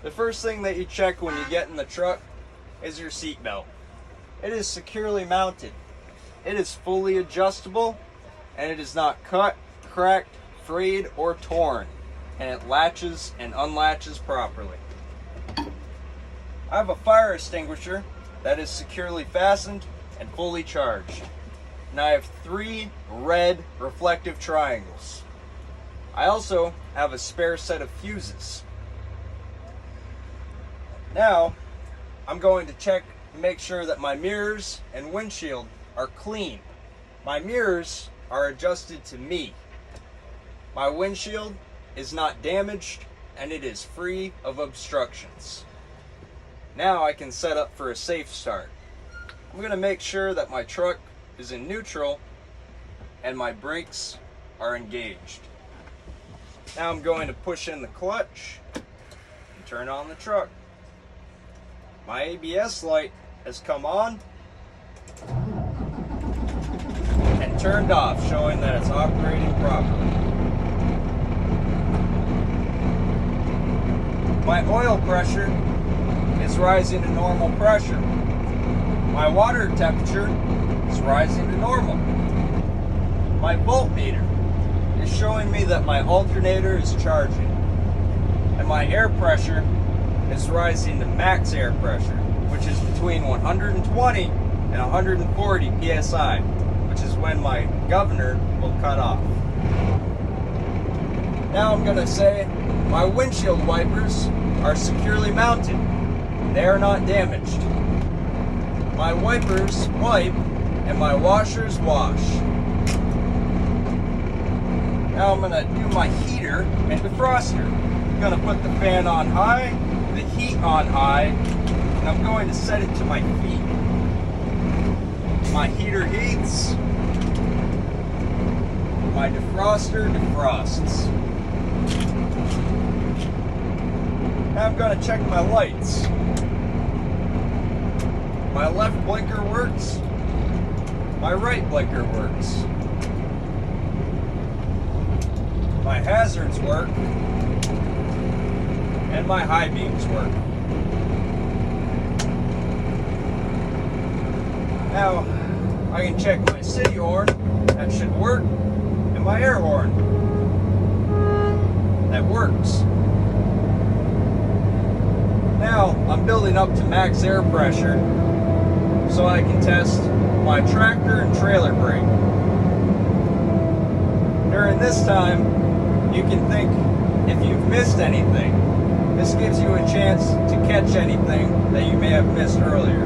The first thing that you check when you get in the truck is your seat belt. It is securely mounted. It is fully adjustable, and it is not cut, cracked, frayed, or torn, and it latches and unlatches properly. I have a fire extinguisher that is securely fastened and fully charged. And I have 3 red reflective triangles. I also have a spare set of fuses. Now, I'm going to check and make sure that my mirrors and windshield are clean. My mirrors are adjusted to me. My windshield is not damaged and it is free of obstructions. Now I can set up for a safe start. I'm going to make sure that my truck is in neutral and my brakes are engaged. Now I'm going to push in the clutch and turn on the truck. My ABS light has come on and turned off, showing that it's operating properly. My oil pressure is rising to normal pressure. My water temperature is rising to normal. My voltmeter is showing me that my alternator is charging. And my air pressure is rising to max air pressure, which is between 120 and 140 psi, which is when my governor will cut off. Now I'm going to say my windshield wipers are securely mounted. They are not damaged. My wipers wipe and my washers wash. Now I'm going to do my heater and defroster. I'm going to put the fan on high, the heat on high, and I'm going to set it to my feet. My heater heats. My defroster defrosts. Now I'm going to check my lights. My left blinker works. My right blinker works. My hazards work. And my high beams work. Now I can check my city horn. That should work. And my air horn. That works. Now I'm building up to max air pressure so I can test my tractor and trailer brake. During this time, you can think if you've missed anything. This gives you a chance to catch anything that you may have missed earlier.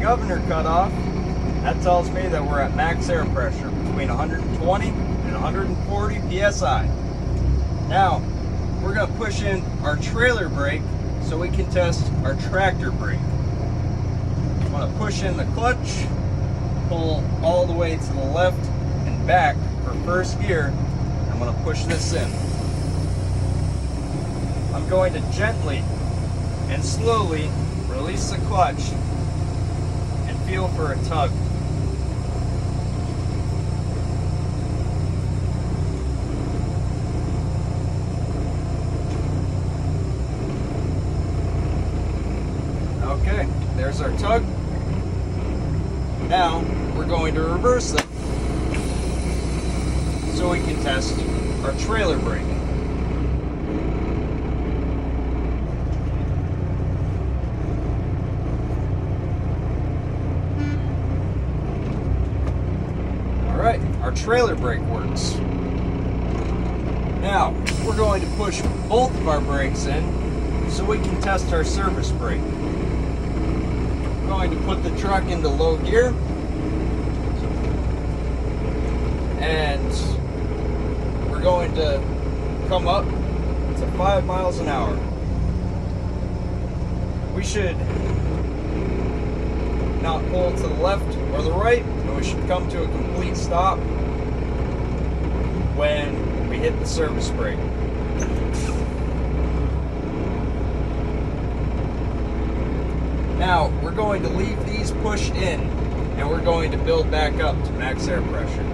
governor cut off, that tells me that we're at max air pressure between 120 and 140 psi. Now, we're going to push in our trailer brake so we can test our tractor brake. I'm going to push in the clutch, pull all the way to the left and back for first gear. I'm going to push this in. I'm going to gently and slowly release the clutch and feel for a tug. Okay, there's our tug. Now we're going to reverse it so we can test our trailer brake. Alright, our trailer brake works. Now, we're going to push both of our brakes in so we can test our service brake. We're going to put the truck into low gear and we're going to come up to 5 miles an hour. We should not pull to the left or the right, and we should come to a complete stop when we hit the service brake. Now, we're going to leave these pushed in, and we're going to build back up to max air pressure.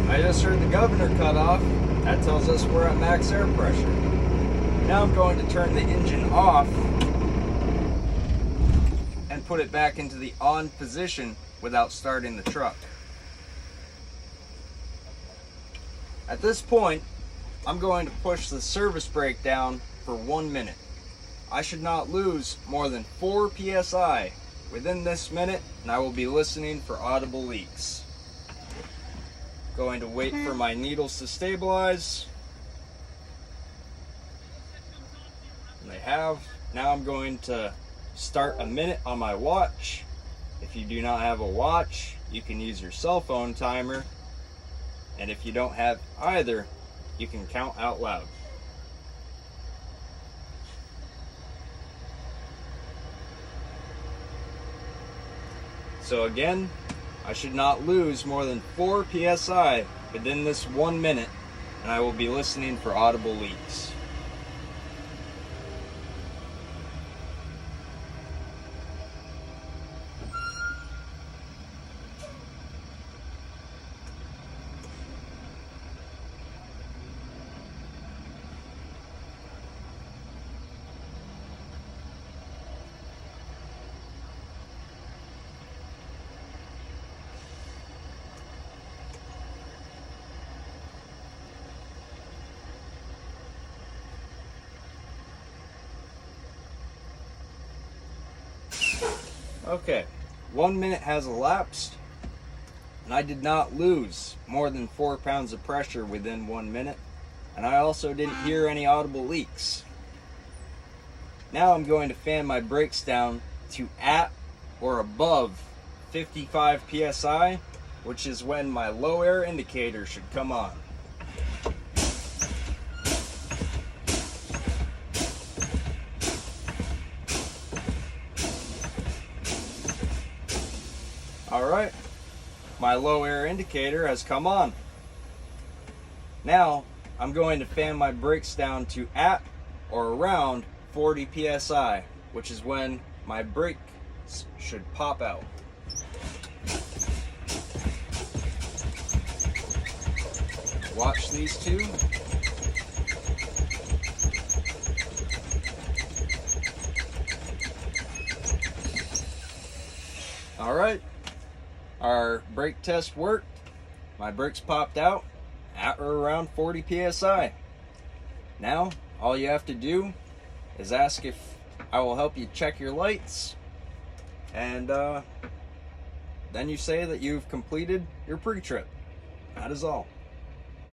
I just heard the governor cut off. That tells us we're at max air pressure. Now I'm going to turn the engine off and put it back into the on position without starting the truck. At this point, I'm going to push the service brake down for 1 minute. I should not lose more than 4 psi within this minute, and I will be listening for audible leaks. Going to wait for my needles to stabilize. And they have. Now I'm going to start a minute on my watch. If you do not have a watch, you can use your cell phone timer. And if you don't have either, you can count out loud. So again, I should not lose more than 4 psi within this 1 minute, and I will be listening for audible leaks. Okay, 1 minute has elapsed. and I did not lose more than 4 pounds of pressure within 1 minute, and I also didn't hear any audible leaks. Now I'm going to fan my brakes down to at or above 55 psi, which is when my low air indicator should come on. Alright, my low air indicator has come on. Now I'm going to fan my brakes down to at or around 40 psi, which is when my brakes should pop out. Watch these two. Alright, our brake test worked. My brakes popped out at or around 40 psi. Now, all you have to do is ask if I will help you check your lights, and then you say that you've completed your pre-trip. That is all.